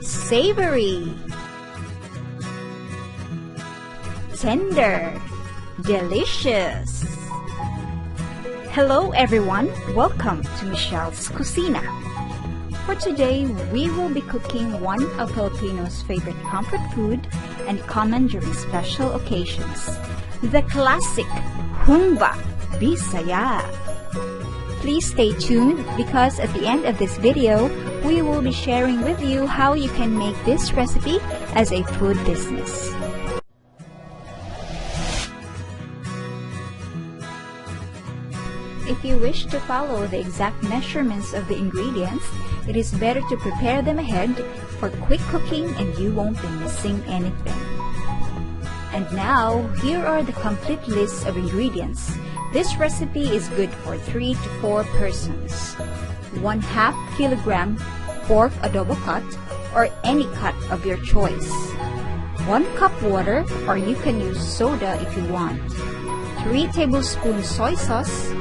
savory, tender, delicious. Hello everyone, welcome to Michelle's Cucina. For today, we will be cooking one of Filipinos' favorite comfort food and common during special occasions, the classic HUMBA BISAYA. Please stay tuned because at the end of this video, we will be sharing with you how you can make this recipe as a food business. If you wish to follow the exact measurements of the ingredients, it is better to prepare them ahead for quick cooking and you won't be missing anything. And now, here are the complete list of ingredients. This recipe is good for 3 to 4 persons. 1/2 kilogram pork adobo cut or any cut of your choice. 1 cup water or you can use soda if you want. 3 tablespoons soy sauce.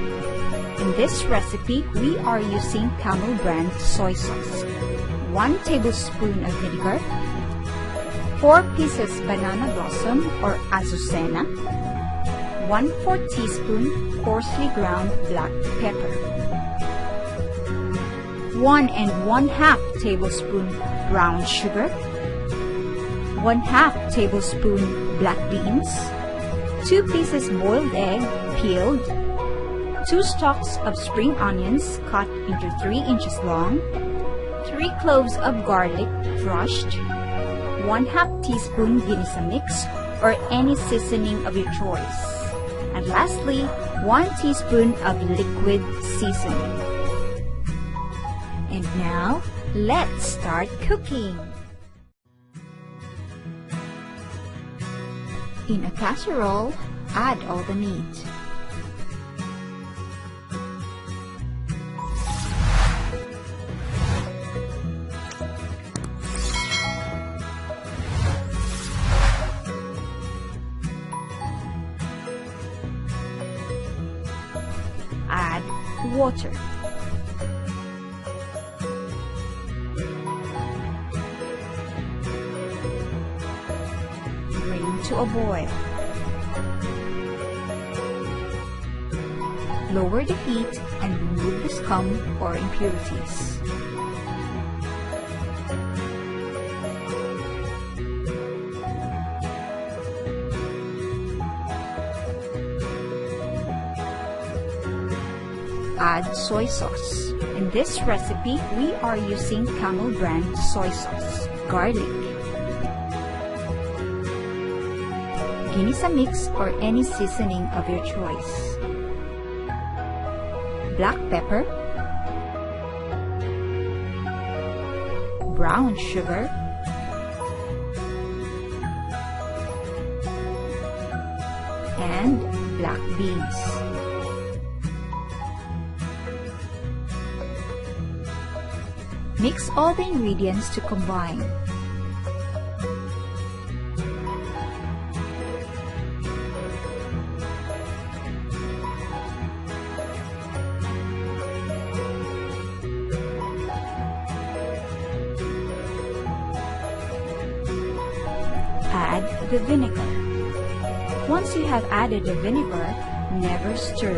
In this recipe, we are using Camel brand soy sauce. 1 tablespoon of vinegar. 4 pieces banana blossom or azucena. 1/4 teaspoon coarsely ground black pepper. 1 1/2 tablespoon brown sugar. 1/2 tablespoon black beans. 2 pieces boiled egg, peeled. 2 stalks of spring onions cut into 3 inches long. 3 cloves of garlic crushed. 1/2 teaspoon Ginisa mix or any seasoning of your choice. And lastly, 1 teaspoon of liquid seasoning. And now, let's start cooking. In a casserole, add all the meat. Add water. Bring to a boil. Lower the heat and remove the scum or impurities. Add soy sauce. In this recipe, we are using Camel brand soy sauce. Garlic. Ginisa mix or any seasoning of your choice. Black pepper. Brown sugar. And black beans. Mix all the ingredients to combine. Add the vinegar. Once you have added the vinegar, never stir.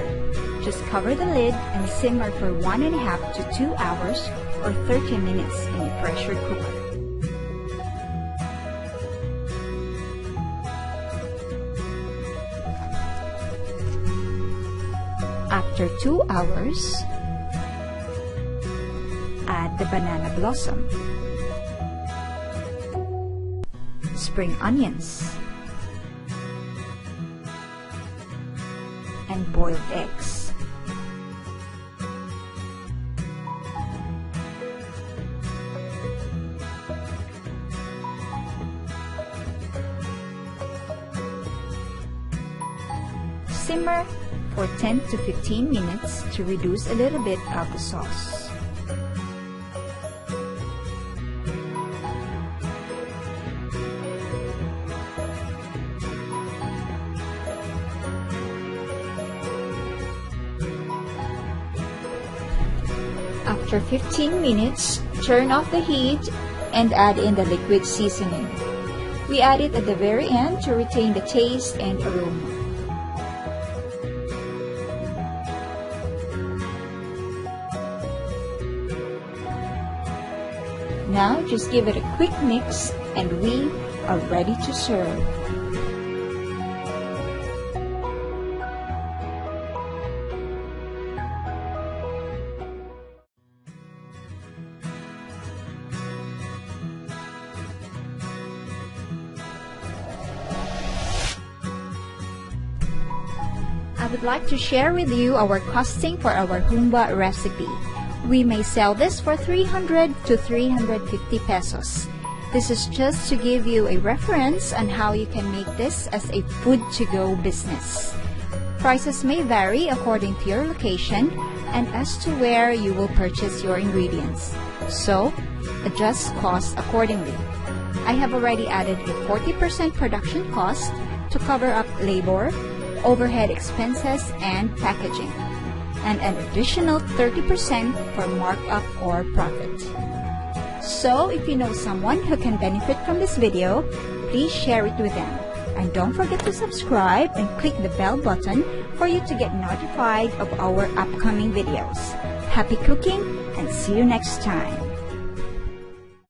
Just cover the lid and simmer for 1.5 to 2 hours or 30 minutes in a pressure cooker. After 2 hours, add the banana blossom, spring onions, and boiled eggs. Simmer for 10 to 15 minutes to reduce a little bit of the sauce. After 15 minutes, turn off the heat and add in the liquid seasoning. We add it at the very end to retain the taste and aroma. Now just give it a quick mix and we are ready to serve. I would like to share with you our costing for our humba recipe. We may sell this for 300 to 350 pesos. This is just to give you a reference on how you can make this as a food-to-go business. Prices may vary according to your location and as to where you will purchase your ingredients. So, adjust costs accordingly. I have already added a 40% production cost to cover up labor, overhead expenses, and packaging, and an additional 30% for markup or profit. So, if you know someone who can benefit from this video, please share it with them. And don't forget to subscribe and click the bell button for you to get notified of our upcoming videos. Happy cooking and see you next time!